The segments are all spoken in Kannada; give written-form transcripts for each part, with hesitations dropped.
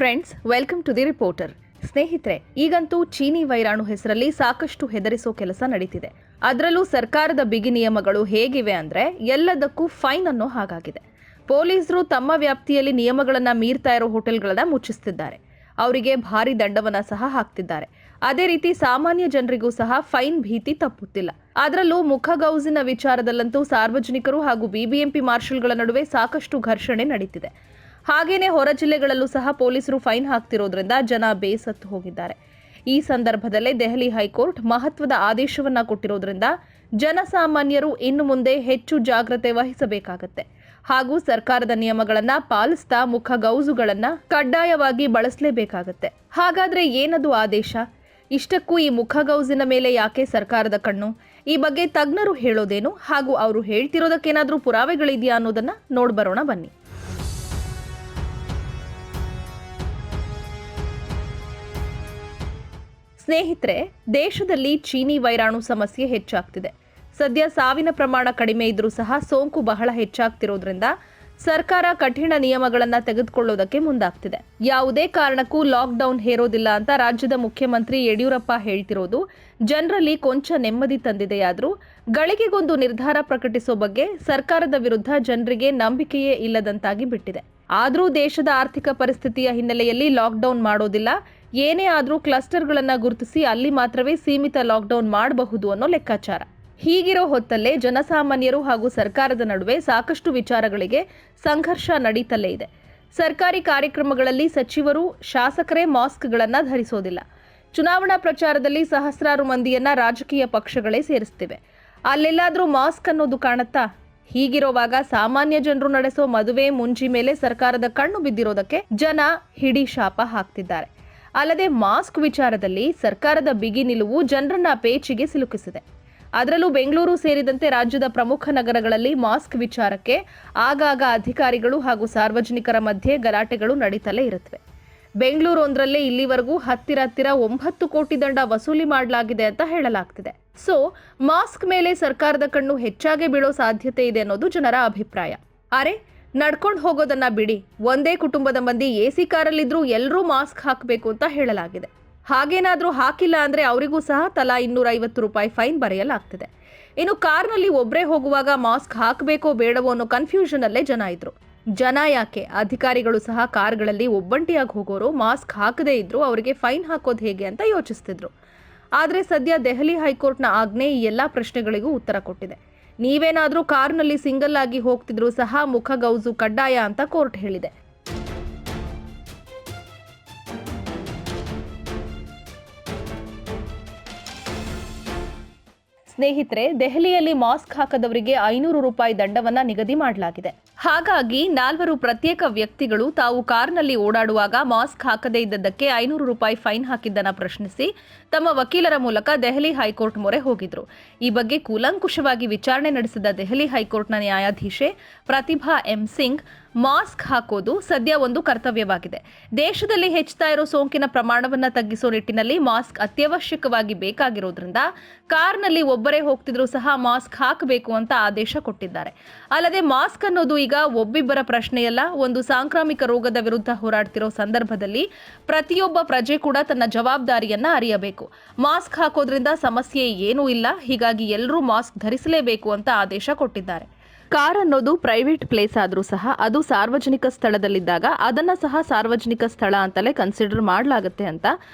Friends, welcome to the reporter. ಸ್ನೇಹಿತರೆ, ಈಗಂತೂ ಚೀನಿ ವೈರಾಣು ಹೆಸರಲ್ಲಿ ಸಾಕಷ್ಟು ಹೆದರಿಸೋ ಕೆಲಸ ನಡೀತಿದೆ. ಅದರಲ್ಲೂ ಸರ್ಕಾರದ ಬಿಗಿ ನಿಯಮಗಳು ಹೇಗಿವೆ ಅಂದ್ರೆ ಎಲ್ಲದಕ್ಕೂ ಫೈನ್ ಅನ್ನೋ ಹಾಗಾಗಿದೆ. ಪೊಲೀಸರು ತಮ್ಮ ವ್ಯಾಪ್ತಿಯಲ್ಲಿ ನಿಯಮಗಳನ್ನ ಮೀರ್ತಾ ಇರೋ ಹೋಟೆಲ್ಗಳನ್ನ ಮುಚ್ಚಿಸ್ತಿದ್ದಾರೆ. ಅವರಿಗೆ ಭಾರಿ ದಂಡವನ್ನ ಸಹ ಹಾಕ್ತಿದ್ದಾರೆ. ಅದೇ ರೀತಿ ಸಾಮಾನ್ಯ ಜನರಿಗೂ ಸಹ ಫೈನ್ ಭೀತಿ ತಪ್ಪುತ್ತಿಲ್ಲ. ಅದರಲ್ಲೂ ಮುಖಗೌಸಿನ ವಿಚಾರದಲ್ಲಂತೂ ಸಾರ್ವಜನಿಕರು ಹಾಗೂ ಬಿಬಿಎಂಪಿ ಮಾರ್ಷಲ್ಗಳ ನಡುವೆ ಸಾಕಷ್ಟು ಘರ್ಷಣೆ ನಡೀತಿದೆ. ಹಾಗೇನೆ ಹೊರ ಜಿಲ್ಲೆಗಳಲ್ಲೂ ಸಹ ಪೊಲೀಸರು ಫೈನ್ ಹಾಕ್ತಿರೋದ್ರಿಂದ ಜನ ಬೇಸತ್ತು ಹೋಗಿದ್ದಾರೆ. ಈ ಸಂದರ್ಭದಲ್ಲೇ ದೆಹಲಿ ಹೈಕೋರ್ಟ್ ಮಹತ್ವದ ಆದೇಶವನ್ನ ಕೊಟ್ಟಿರೋದ್ರಿಂದ ಜನಸಾಮಾನ್ಯರು ಇನ್ನು ಮುಂದೆ ಹೆಚ್ಚು ಜಾಗ್ರತೆ ವಹಿಸಬೇಕಾಗತ್ತೆ ಹಾಗೂ ಸರ್ಕಾರದ ನಿಯಮಗಳನ್ನ ಪಾಲಿಸ್ತಾ ಮುಖಗೌಸುಗಳನ್ನ ಕಡ್ಡಾಯವಾಗಿ ಬಳಸಲೇಬೇಕಾಗತ್ತೆ. ಹಾಗಾದ್ರೆ ಏನದು ಆದೇಶ? ಇಷ್ಟಕ್ಕೂ ಈ ಮುಖಗೌಸಿನ ಮೇಲೆ ಯಾಕೆ ಸರ್ಕಾರದ ಕಣ್ಣು? ಈ ಬಗ್ಗೆ ತಜ್ಞರು ಹೇಳೋದೇನು ಹಾಗೂ ಅವರು ಹೇಳ್ತಿರೋದಕ್ಕೇನಾದ್ರೂ ಪುರಾವೆಗಳಿದೆಯಾ ಅನ್ನೋದನ್ನ ನೋಡ್ಬರೋಣ ಬನ್ನಿ. ಸ್ನೇಹಿತರೆ, ದೇಶದಲ್ಲಿ ಚೀನಿ ವೈರಾಣು ಸಮಸ್ಯೆ ಹೆಚ್ಚಾಗ್ತಿದೆ. ಸದ್ಯ ಸಾವಿನ ಪ್ರಮಾಣ ಕಡಿಮೆ ಇದ್ರೂ ಸಹ ಸೋಂಕು ಬಹಳ ಹೆಚ್ಚಾಗ್ತಿರೋದ್ರಿಂದ ಸರ್ಕಾರ ಕಠಿಣ ನಿಯಮಗಳನ್ನು ತೆಗೆದುಕೊಳ್ಳೋದಕ್ಕೆ ಮುಂದಾಗ್ತಿದೆ. ಯಾವುದೇ ಕಾರಣಕ್ಕೂ ಲಾಕ್ಡೌನ್ ಹೇರೋದಿಲ್ಲ ಅಂತ ರಾಜ್ಯದ ಮುಖ್ಯಮಂತ್ರಿ ಯಡಿಯೂರಪ್ಪ ಹೇಳ್ತಿರೋದು ಜನರಲ್ಲಿ ಕೊಂಚ ನೆಮ್ಮದಿ ತಂದಿದೆಯಾದರೂ ಗಳಿಗೆಗೊಂದು ನಿರ್ಧಾರ ಪ್ರಕಟಿಸೋ ಬಗ್ಗೆ ಸರ್ಕಾರದ ವಿರುದ್ಧ ಜನರಿಗೆ ನಂಬಿಕೆಯೇ ಇಲ್ಲದಂತಾಗಿ ಬಿಟ್ಟಿದೆ. ಆದರೂ ದೇಶದ ಆರ್ಥಿಕ ಪರಿಸ್ಥಿತಿಯ ಹಿನ್ನೆಲೆಯಲ್ಲಿ ಲಾಕ್ಡೌನ್ ಮಾಡೋದಿಲ್ಲ, ಏನೇ ಆದರೂ ಕ್ಲಸ್ಟರ್ಗಳನ್ನು ಗುರುತಿಸಿ ಅಲ್ಲಿ ಮಾತ್ರವೇ ಸೀಮಿತ ಲಾಕ್ಡೌನ್ ಮಾಡಬಹುದು ಅನ್ನೋ ಲೆಕ್ಕಾಚಾರ. ಹೀಗಿರೋ ಹೊತ್ತಲ್ಲೇ ಜನಸಾಮಾನ್ಯರು ಹಾಗೂ ಸರ್ಕಾರದ ನಡುವೆ ಸಾಕಷ್ಟು ವಿಚಾರಗಳಿಗೆ ಸಂಘರ್ಷ ನಡೀತಲೇ ಇದೆ. ಸರ್ಕಾರಿ ಕಾರ್ಯಕ್ರಮಗಳಲ್ಲಿ ಸಚಿವರು, ಶಾಸಕರೇ ಮಾಸ್ಕ್ಗಳನ್ನು ಧರಿಸೋದಿಲ್ಲ. ಚುನಾವಣಾ ಪ್ರಚಾರದಲ್ಲಿ ಸಹಸ್ರಾರು ಮಂದಿಯನ್ನ ರಾಜಕೀಯ ಪಕ್ಷಗಳೇ ಸೇರಿಸ್ತಿವೆ. ಅಲ್ಲೆಲ್ಲಾದ್ರೂ ಮಾಸ್ಕ್ ಅನ್ನೋದು ಕಾಣುತ್ತಾ? ಹೀಗಿರುವಾಗ ಸಾಮಾನ್ಯ ಜನರು ನಡೆಸೋ ಮದುವೆ ಮುಂಜಿ ಮೇಲೆ ಸರ್ಕಾರದ ಕಣ್ಣು ಬಿದ್ದಿರೋದಕ್ಕೆ ಜನ ಹಿಡಿ ಶಾಪ ಹಾಕ್ತಿದ್ದಾರೆ. ಅಲ್ಲದೆ ಮಾಸ್ಕ್ ವಿಚಾರದಲ್ಲಿ ಸರ್ಕಾರದ ಬಿಗಿ ನಿಲುವು ಜನರನ್ನ ಪೇಚಿಗೆ ಸಿಲುಕಿಸಿದೆ. ಅದರಲ್ಲೂ ಬೆಂಗಳೂರು ಸೇರಿದಂತೆ ರಾಜ್ಯದ ಪ್ರಮುಖ ನಗರಗಳಲ್ಲಿ ಮಾಸ್ಕ್ ವಿಚಾರಕ್ಕೆ ಆಗಾಗ ಅಧಿಕಾರಿಗಳು ಹಾಗೂ ಸಾರ್ವಜನಿಕರ ಮಧ್ಯೆ ಗಲಾಟೆಗಳು ನಡೀತಲೇ ಇರುತ್ತವೆ. ಬೆಂಗಳೂರೊಂದರಲ್ಲೇ ಇಲ್ಲಿವರೆಗೂ ಹತ್ತಿರ 9 ಕೋಟಿ ದಂಡ ವಸೂಲಿ ಮಾಡಲಾಗಿದೆ ಅಂತ ಹೇಳಲಾಗ್ತಿದೆ. ಸೊ ಮಾಸ್ಕ್ ಮೇಲೆ ಸರ್ಕಾರದ ಕಣ್ಣು ಹೆಚ್ಚಾಗಿ ಬೀಳೋ ಸಾಧ್ಯತೆ ಇದೆ ಅನ್ನೋದು ಜನರ ಅಭಿಪ್ರಾಯ. ಅರೆ, ನಡ್ಕೊಂಡು ಹೋಗೋದನ್ನ ಬಿಡಿ, ಒಂದೇ ಕುಟುಂಬದ ಮಂದಿ AC ಕಾರಲ್ಲಿದ್ರೂ ಎಲ್ಲರೂ ಮಾಸ್ಕ್ ಹಾಕಬೇಕು ಅಂತ ಹೇಳಲಾಗಿದೆ. ಹಾಗೇನಾದ್ರೂ ಹಾಕಿಲ್ಲ ಅಂದ್ರೆ ಅವರಿಗೂ ಸಹ ತಲಾ 250 ರೂಪಾಯಿ ಫೈನ್ ಬರೆಯಲಾಗ್ತಿದೆ. ಇನ್ನು ಕಾರ್ನಲ್ಲಿ ಒಬ್ಬರೇ ಹೋಗುವಾಗ ಮಾಸ್ಕ್ ಹಾಕಬೇಕೋ ಬೇಡವೋ ಅನ್ನೋ ಕನ್ಫ್ಯೂಷನ್ ಅಲ್ಲೇ ಜನ ಇದ್ರು. ಜನ ಯಾಕೆ, ಅಧಿಕಾರಿಗಳು ಸಹ ಕಾರ್ಗಳಲ್ಲಿ ಒಬ್ಬಂಟಿಯಾಗಿ ಹೋಗೋರು ಮಾಸ್ಕ್ ಹಾಕದೇ ಇದ್ರು ಅವರಿಗೆ ಫೈನ್ ಹಾಕೋದು ಹೇಗೆ ಅಂತ ಯೋಚಿಸ್ತಿದ್ರು. ಆದರೆ ಸದ್ಯ ದೆಹಲಿ ಹೈಕೋರ್ಟ್ನ ಆಜ್ಞೆ ಈ ಎಲ್ಲ ಪ್ರಶ್ನೆಗಳಿಗೂ ಉತ್ತರ ಕೊಟ್ಟಿದೆ. ನೀವೇನಾದ್ರೂ ಕಾರ್ನಲ್ಲಿ ಸಿಂಗಲ್ ಆಗಿ ಹೋಗ್ತಿದ್ರು ಸಹ ಮುಖಗೌಸು ಕಡ್ಡಾಯ ಅಂತ ಕೋರ್ಟ್ ಹೇಳಿದೆ. ಸ್ನೇಹಿತರೆ, ದೆಹಲಿಯಲ್ಲಿ ಮಾಸ್ಕ್ ಹಾಕದವರಿಗೆ 500 ರೂಪಾಯಿ ದಂಡವನ್ನ ನಿಗದಿ ಮಾಡಲಾಗಿದೆ. ಹಾಗಾಗಿ 4 ಪ್ರತ್ಯೇಕ ವ್ಯಕ್ತಿಗಳು ತಾವು ಕಾರ್ನಲ್ಲಿ ಓಡಾಡುವಾಗ ಮಾಸ್ಕ್ ಹಾಕದೇ ಇದ್ದದ್ದಕ್ಕೆ 500 ರೂಪಾಯಿ ಫೈನ್ ಹಾಕಿದ್ದನ್ನ ಪ್ರಶ್ನಿಸಿ ತಮ್ಮ ವಕೀಲರ ಮೂಲಕ ದೆಹಲಿ ಹೈಕೋರ್ಟ್ ಮೊರೆ ಹೋಗಿದ್ರು. ಈ ಬಗ್ಗೆ ಕೂಲಂಕುಷವಾಗಿ ವಿಚಾರಣೆ ನಡೆಸಿದ ದೆಹಲಿ ಹೈಕೋರ್ಟ್ನ ನ್ಯಾಯಾಧೀಶೆ ಪ್ರತಿಭಾ ಎಂ ಸಿಂಗ್, ಮಾಸ್ಕ್ ಹಾಕೋದು ಸದ್ಯ ಒಂದು ಕರ್ತವ್ಯವಾಗಿದೆ. ದೇಶದಲ್ಲಿ ಹೆಚ್ಚುತ್ತಾ ಇರೋ ಸೋಂಕಿನ ಪ್ರಮಾಣವನ್ನು ತಗ್ಗಿಸೋ ನಿಟ್ಟಿನಲ್ಲಿ ಮಾಸ್ಕ್ ಅತ್ಯವಶ್ಯಕವಾಗಿ ಬೇಕಾಗಿರೋದ್ರಿಂದ ಕಾರ್ನಲ್ಲಿ ಒಬ್ಬರೇ ಹೋಗ್ತಿದ್ರು ಸಹ ಮಾಸ್ಕ್ ಹಾಕಬೇಕು ಅಂತ ಆದೇಶ ಕೊಟ್ಟಿದ್ದಾರೆ. ಅಲ್ಲದೆ ಮಾಸ್ಕ್ ಅನ್ನೋದು ಈಗ ಒಬ್ಬಿಬ್ಬರ ಪ್ರಶ್ನೆಯಲ್ಲ, ಒಂದು ಸಾಂಕ್ರಾಮಿಕ ರೋಗದ ವಿರುದ್ಧ ಹೋರಾಡ್ತಿರೋ ಸಂದರ್ಭದಲ್ಲಿ ಪ್ರತಿಯೊಬ್ಬ ಪ್ರಜೆ ಕೂಡ ತನ್ನ ಜವಾಬ್ದಾರಿಯನ್ನ ಅರಿಯಬೇಕು. ಮಾಸ್ಕ್ ಹಾಕೋದ್ರಿಂದ ಸಮಸ್ಯೆ ಏನೂ ಇಲ್ಲ, ಹೀಗಾಗಿ ಎಲ್ಲರೂ ಮಾಸ್ಕ್ ಧರಿಸಲೇಬೇಕು ಅಂತ ಆದೇಶ ಕೊಟ್ಟಿದ್ದಾರೆ. ಕಾರ್ ಅನ್ನೋದು ಪ್ರೈವೇಟ್ ಪ್ಲೇಸ್ ಆದರೂ ಸಹ ಅದು ಸಾರ್ವಜನಿಕ ಸ್ಥಳದಲ್ಲಿದ್ದಾಗ ಅದನ್ನ ಸಹ ಸಾರ್ವಜನಿಕ ಸ್ಥಳ ಅಂತಲೇ ಕನ್ಸಿಡರ್ ಮಾಡಲಾಗುತ್ತೆ ಅಂತ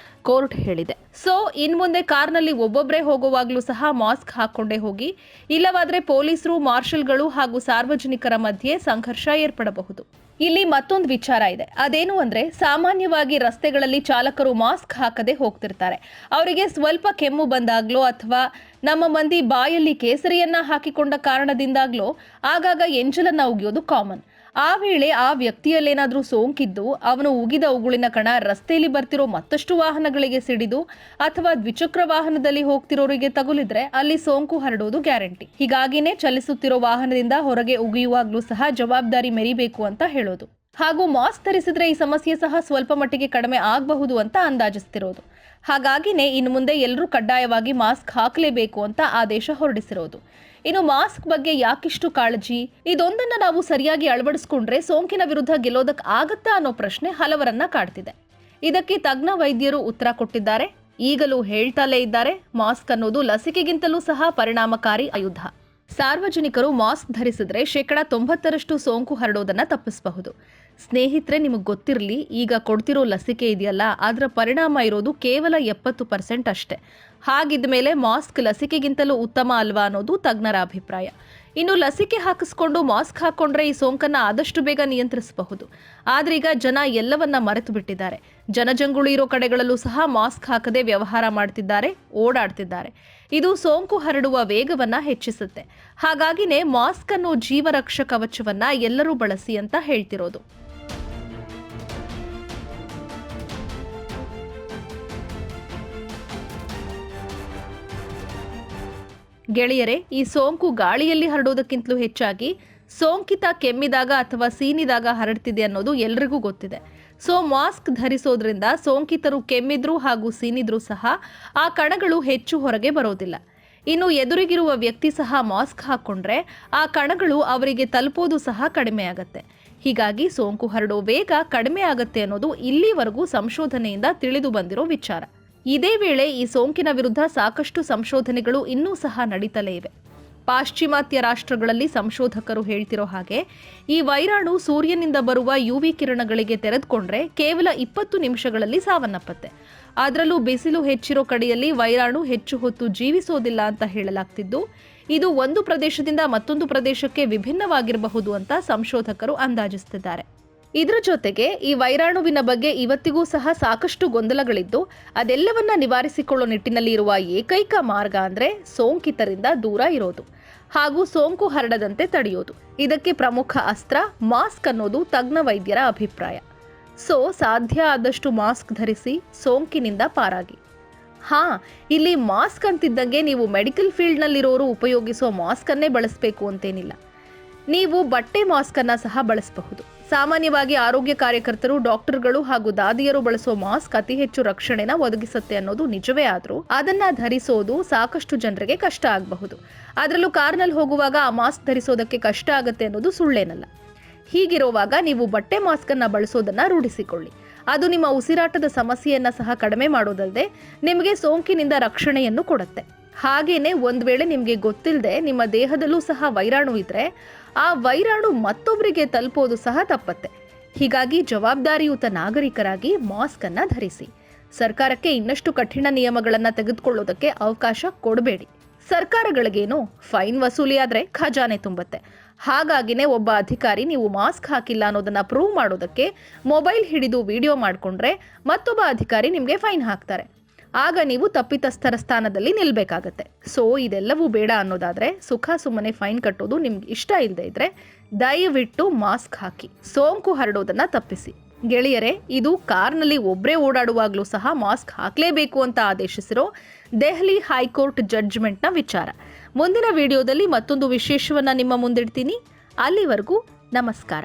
ಕೋರ್ಟ್ ಹೇಳಿದೆ. ಸೊ ಇನ್ಮುಂದೆ ಕಾರ್ನಲ್ಲಿ ಒಬ್ಬೊಬ್ಬರೇ ಹೋಗುವಾಗಲೂ ಸಹ ಮಾಸ್ಕ್ ಹಾಕೊಂಡೇ ಹೋಗಿ, ಇಲ್ಲವಾದ್ರೆ ಪೊಲೀಸರು, ಮಾರ್ಷಲ್ಗಳು ಹಾಗೂ ಸಾರ್ವಜನಿಕರ ಮಧ್ಯೆ ಸಂಘರ್ಷ ಏರ್ಪಡಬಹುದು. ಇಲ್ಲಿ ಮತ್ತೊಂದು ವಿಚಾರ ಇದೆ. ಅದೇನು ಅಂದ್ರೆ, ಸಾಮಾನ್ಯವಾಗಿ ರಸ್ತೆಗಳಲ್ಲಿ ಚಾಲಕರು ಮಾಸ್ಕ್ ಹಾಕದೆ ಹೋಗ್ತಿರ್ತಾರೆ. ಅವರಿಗೆ ಸ್ವಲ್ಪ ಕೆಮ್ಮು ಬಂದಾಗ್ಲೋ ಅಥವಾ ನಮ್ಮ ಮಂದಿ ಬಾಯಲ್ಲಿ ಕೇಸರಿಯನ್ನ ಹಾಕಿಕೊಂಡ ಕಾರಣದಿಂದಾಗ್ಲೋ ಆಗಾಗ ಎಂಜಲನ್ನ ಉಗಿಯೋದು ಕಾಮನ್. ಆ ವೇಳೆ ಆ ವ್ಯಕ್ತಿಯಲ್ಲೇನಾದ್ರೂ ಸೋಂಕಿದ್ದು ಅವನು ಉಗಿದ ಉಗುಳಿನ ಕಣ ರಸ್ತೆಯಲ್ಲಿ ಬರ್ತಿರೋ ಮತ್ತಷ್ಟು ವಾಹನಗಳಿಗೆ ಸಿಡಿದು ಅಥವಾ ದ್ವಿಚಕ್ರ ವಾಹನದಲ್ಲಿ ಹೋಗ್ತಿರೋರಿಗೆ ತಗುಲಿದ್ರೆ ಅಲ್ಲಿ ಸೋಂಕು ಹರಡೋದು ಗ್ಯಾರಂಟಿ. ಹೀಗಾಗಿನೇ ಚಲಿಸುತ್ತಿರೋ ವಾಹನದಿಂದ ಹೊರಗೆ ಉಗಿಯುವಾಗ್ಲೂ ಸಹ ಜವಾಬ್ದಾರಿ ಮೆರಿಬೇಕು ಅಂತ ಹೇಳೋದು. ಹಾಗೂ ಮಾಸ್ಕ್ ಧರಿಸಿದ್ರೆ ಈ ಸಮಸ್ಯೆ ಸಹ ಸ್ವಲ್ಪ ಮಟ್ಟಿಗೆ ಕಡಿಮೆ ಆಗಬಹುದು ಅಂತ ಅಂದಾಜಿಸ್ತಿರೋದು. ಹಾಗಾಗಿನೇ ಇನ್ನು ಮುಂದೆ ಎಲ್ಲರೂ ಕಡ್ಡಾಯವಾಗಿ ಮಾಸ್ಕ್ ಹಾಕಲೇಬೇಕು ಅಂತ ಆದೇಶ ಹೊರಡಿಸಿರೋದು. ಇನ್ನು ಮಾಸ್ಕ್ ಬಗ್ಗೆ ಯಾಕಿಷ್ಟು ಕಾಳಜಿ? ಇದೊಂದನ್ನ ನಾವು ಸರಿಯಾಗಿ ಅಳವಡಿಸಿಕೊಂಡ್ರೆ ಸೋಂಕಿನ ವಿರುದ್ಧ ಗೆಲ್ಲೋದಕ್ಕೆ ಆಗತ್ತಾ ಅನ್ನೋ ಪ್ರಶ್ನೆ ಹಲವರನ್ನ ಕಾಡ್ತಿದೆ. ಇದಕ್ಕೆ ತಜ್ಞ ವೈದ್ಯರು ಉತ್ತರ ಕೊಟ್ಟಿದ್ದಾರೆ. ಈಗಲೂ ಹೇಳ್ತಲೇ ಇದ್ದಾರೆ, ಮಾಸ್ಕ್ ಅನ್ನೋದು ಲಸಿಕೆಗಿಂತಲೂ ಸಹ ಪರಿಣಾಮಕಾರಿ ಆಯುಧ. ಸಾರ್ವಜನಿಕರು ಮಾಸ್ಕ್ ಧರಿಸಿದ್ರೆ 90% ಸೋಂಕು ಹರಡೋದನ್ನ ತಪ್ಪಿಸಬಹುದು. ಸ್ನೇಹಿತರೆ, ನಿಮಗೆ ಗೊತ್ತಿರಲಿ, ಈಗ ಕೊಡ್ತಿರೋ ಲಸಿಕೆ ಇದೆಯಲ್ಲ, ಅದರ ಪರಿಣಾಮ ಇರೋದು ಕೇವಲ 70% ಅಷ್ಟೇ. ಹಾಗಿದ್ದ ಮೇಲೆ ಮಾಸ್ಕ್ ಲಸಿಕೆಗಿಂತಲೂ ಉತ್ತಮ ಅಲ್ವಾ ಅನ್ನೋದು ತಜ್ಞರ ಅಭಿಪ್ರಾಯ. ಇನ್ನು ಲಸಿಕೆ ಹಾಕಿಸ್ಕೊಂಡು ಮಾಸ್ಕ್ ಹಾಕೊಂಡ್ರೆ ಈ ಸೋಂಕನ್ನ ಆದಷ್ಟು ಬೇಗ ನಿಯಂತ್ರಿಸಬಹುದು. ಆದ್ರೆ ಈಗ ಜನ ಎಲ್ಲವನ್ನ ಮರೆತು ಬಿಟ್ಟಿದ್ದಾರೆ. ಜನಜಂಗುಳಿ ಇರೋ ಕಡೆಗಳಲ್ಲೂ ಸಹ ಮಾಸ್ಕ್ ಹಾಕದೆ ವ್ಯವಹಾರ ಮಾಡ್ತಿದ್ದಾರೆ, ಓಡಾಡ್ತಿದ್ದಾರೆ. ಇದು ಸೋಂಕು ಹರಡುವ ವೇಗವನ್ನ ಹೆಚ್ಚಿಸುತ್ತೆ. ಹಾಗಾಗಿನೇ ಮಾಸ್ಕ್ ಅನ್ನೋ ಜೀವರಕ್ಷಕ ಕವಚವನ್ನ ಎಲ್ಲರೂ ಬಳಸಿ ಅಂತ ಹೇಳ್ತಿರೋದು. ಗೆಳೆಯರೇ, ಈ ಸೋಂಕು ಗಾಳಿಯಲ್ಲಿ ಹರಡೋದಕ್ಕಿಂತಲೂ ಹೆಚ್ಚಾಗಿ ಸೋಂಕಿತ ಕೆಮ್ಮಿದಾಗ ಅಥವಾ ಸೀನಿದಾಗ ಹರಡ್ತಿದೆ ಅನ್ನೋದು ಎಲ್ರಿಗೂ ಗೊತ್ತಿದೆ. ಸೊ ಮಾಸ್ಕ್ ಧರಿಸೋದ್ರಿಂದ ಸೋಂಕಿತರು ಕೆಮ್ಮಿದ್ರು ಹಾಗೂ ಸೀನಿದ್ರು ಸಹ ಆ ಕಣಗಳು ಹೆಚ್ಚು ಹೊರಗೆ ಬರೋದಿಲ್ಲ. ಇನ್ನು ಎದುರಿಗಿರುವ ವ್ಯಕ್ತಿ ಸಹ ಮಾಸ್ಕ್ ಹಾಕೊಂಡ್ರೆ ಆ ಕಣಗಳು ಅವರಿಗೆ ತಲುಪೋದು ಸಹ ಕಡಿಮೆ ಆಗತ್ತೆ. ಹೀಗಾಗಿ ಸೋಂಕು ಹರಡೋ ವೇಗ ಕಡಿಮೆ ಆಗತ್ತೆ ಅನ್ನೋದು ಇಲ್ಲಿವರೆಗೂ ಸಂಶೋಧನೆಯಿಂದ ತಿಳಿದು ಬಂದಿರೋ ವಿಚಾರ. ಇದೇ ವೇಳೆ ಈ ಸೋಂಕಿನ ವಿರುದ್ಧ ಸಾಕಷ್ಟು ಸಂಶೋಧನೆಗಳು ಇನ್ನೂ ಸಹ ನಡೀತಲೇ ಇವೆ. ಪಾಶ್ಚಿಮಾತ್ಯ ರಾಷ್ಟ್ರಗಳಲ್ಲಿ ಸಂಶೋಧಕರು ಹೇಳ್ತಿರೋ ಹಾಗೆ ಈ ವೈರಾಣು ಸೂರ್ಯನಿಂದ ಬರುವ ಯುವಿ ಕಿರಣಗಳಿಗೆ ತೆರೆದುಕೊಂಡ್ರೆ ಕೇವಲ 20 ನಿಮಿಷಗಳಲ್ಲಿ ಸಾವನ್ನಪ್ಪತ್ತೆ. ಅದರಲ್ಲೂ ಬಿಸಿಲು ಹೆಚ್ಚಿರೋ ಕಡೆಯಲ್ಲಿ ವೈರಾಣು ಹೆಚ್ಚು ಹೊತ್ತು ಜೀವಿಸೋದಿಲ್ಲ ಅಂತ ಹೇಳಲಾಗ್ತಿದ್ದು, ಇದು ಒಂದು ಪ್ರದೇಶದಿಂದ ಮತ್ತೊಂದು ಪ್ರದೇಶಕ್ಕೆ ವಿಭಿನ್ನವಾಗಿರಬಹುದು ಅಂತ ಸಂಶೋಧಕರು ಅಂದಾಜಿಸುತ್ತಿದ್ದಾರೆ. ಇದರ ಜೊತೆಗೆ ಈ ವೈರಾಣುವಿನ ಬಗ್ಗೆ ಇವತ್ತಿಗೂ ಸಹ ಸಾಕಷ್ಟು ಗೊಂದಲಗಳಿದ್ದು, ಅದೆಲ್ಲವನ್ನ ನಿವಾರಿಸಿಕೊಳ್ಳೋ ನಿಟ್ಟಿನಲ್ಲಿ ಇರುವ ಏಕೈಕ ಮಾರ್ಗ ಅಂದ್ರೆ ಸೋಂಕಿತರಿಂದ ದೂರ ಇರೋದು ಹಾಗೂ ಸೋಂಕು ಹರಡದಂತೆ ತಡೆಯೋದು. ಇದಕ್ಕೆ ಪ್ರಮುಖ ಅಸ್ತ್ರ ಮಾಸ್ಕ್ ಅನ್ನೋದು ತಜ್ಞ ವೈದ್ಯರ ಅಭಿಪ್ರಾಯ. ಸೊ ಸಾಧ್ಯ ಆದಷ್ಟು ಮಾಸ್ಕ್ ಧರಿಸಿ, ಸೋಂಕಿನಿಂದ ಪಾರಾಗಿ. ಇಲ್ಲಿ ಮಾಸ್ಕ್ ಅಂತಿದ್ದಂಗೆ ನೀವು ಮೆಡಿಕಲ್ ಫೀಲ್ಡ್ನಲ್ಲಿರೋರು ಉಪಯೋಗಿಸೋ ಮಾಸ್ಕ್ ಅನ್ನೇ ಬಳಸಬೇಕು ಅಂತೇನಿಲ್ಲ. ನೀವು ಬಟ್ಟೆ ಮಾಸ್ಕ್ ಅನ್ನ ಸಹ ಬಳಸಬಹುದು. ಸಾಮಾನ್ಯವಾಗಿ ಆರೋಗ್ಯ ಕಾರ್ಯಕರ್ತರು, ಡಾಕ್ಟರ್ಗಳು ಹಾಗೂ ದಾದಿಯರು ಬಳಸೋ ಮಾಸ್ಕ್ ಅತಿ ಹೆಚ್ಚು ರಕ್ಷಣೆನ ಒದಗಿಸುತ್ತೆ ಅನ್ನೋದು ನಿಜವೇ ಆದ್ರೂ ಅದನ್ನ ಧರಿಸೋದು ಸಾಕಷ್ಟು ಜನರಿಗೆ ಕಷ್ಟ ಆಗಬಹುದು. ಅದರಲ್ಲೂ ಕಾರ್ನಲ್ಲಿ ಹೋಗುವಾಗ ಆ ಮಾಸ್ಕ್ ಧರಿಸೋದಕ್ಕೆ ಕಷ್ಟ ಆಗುತ್ತೆ ಅನ್ನೋದು ಸುಳ್ಳೇನಲ್ಲ. ಹೀಗಿರುವಾಗ ನೀವು ಬಟ್ಟೆ ಮಾಸ್ಕ್ ಅನ್ನ ಬಳಸೋದನ್ನ ರೂಢಿಸಿಕೊಳ್ಳಿ. ಅದು ನಿಮ್ಮ ಉಸಿರಾಟದ ಸಮಸ್ಯೆಯನ್ನ ಸಹ ಕಡಿಮೆ ಮಾಡೋದಲ್ಲದೆ ನಿಮಗೆ ಸೋಂಕಿನಿಂದ ರಕ್ಷಣೆಯನ್ನು ಕೊಡುತ್ತೆ. ಹಾಗೇನೆ ಒಂದ್ ವೇಳೆ ನಿಮ್ಗೆ ಗೊತ್ತಿಲ್ಲದೆ ನಿಮ್ಮ ದೇಹದಲ್ಲೂ ಸಹ ವೈರಾಣು ಇದ್ರೆ ಆ ವೈರಾಣು ಮತ್ತೊಬ್ಬರಿಗೆ ತಲುಪೋದು ಸಹ ತಪ್ಪತ್ತೆ. ಹೀಗಾಗಿ ಜವಾಬ್ದಾರಿಯುತ ನಾಗರಿಕರಾಗಿ ಮಾಸ್ಕ್ ಅನ್ನ ಧರಿಸಿ. ಸರ್ಕಾರಕ್ಕೆ ಇನ್ನಷ್ಟು ಕಠಿಣ ನಿಯಮಗಳನ್ನ ತೆಗೆದುಕೊಳ್ಳೋದಕ್ಕೆ ಅವಕಾಶ ಕೊಡಬೇಡಿ. ಸರ್ಕಾರಗಳಿಗೇನು ಫೈನ್ ವಸೂಲಿ ಆದ್ರೆ ಖಜಾನೆ ತುಂಬತ್ತೆ. ಹಾಗಾಗಿನೇ ಒಬ್ಬ ಅಧಿಕಾರಿ ನೀವು ಮಾಸ್ಕ್ ಹಾಕಿಲ್ಲ ಅನ್ನೋದನ್ನ ಪ್ರೂವ್ ಮಾಡೋದಕ್ಕೆ ಮೊಬೈಲ್ ಹಿಡಿದು ವಿಡಿಯೋ ಮಾಡ್ಕೊಂಡ್ರೆ ಮತ್ತೊಬ್ಬ ಅಧಿಕಾರಿ ನಿಮ್ಗೆ ಫೈನ್ ಹಾಕ್ತಾರೆ. ಆಗ ನೀವು ತಪ್ಪಿತಸ್ಥರ ಸ್ಥಾನದಲ್ಲಿ ನಿಲ್ಬೇಕಾಗತ್ತೆ. ಸೊ ಇದೆಲ್ಲವೂ ಬೇಡ ಅನ್ನೋದಾದ್ರೆ ಸುಖ ಸುಮ್ಮನೆ ಫೈನ್ ಕಟ್ಟೋದು ನಿಮ್ಗೆ ಇಷ್ಟ ಇಲ್ಲದೆ ಇದ್ರೆ ದಯವಿಟ್ಟು ಮಾಸ್ಕ್ ಹಾಕಿ, ಸೋಂಕು ಹರಡೋದನ್ನ ತಪ್ಪಿಸಿ. ಗೆಳೆಯರೇ, ಇದು ಕಾರ್ನಲ್ಲಿ ಒಬ್ಬರೇ ಓಡಾಡುವಾಗಲೂ ಸಹ ಮಾಸ್ಕ್ ಹಾಕಲೇಬೇಕು ಅಂತ ಆದೇಶಿಸಿರೋ ದೆಹಲಿ ಹೈಕೋರ್ಟ್ ಜಡ್ಜ್ಮೆಂಟ್ನ ವಿಚಾರ. ಮುಂದಿನ ವಿಡಿಯೋದಲ್ಲಿ ಮತ್ತೊಂದು ವಿಶೇಷವನ್ನ ನಿಮ್ಮ ಮುಂದಿಡ್ತೀನಿ. ಅಲ್ಲಿವರೆಗೂ ನಮಸ್ಕಾರ.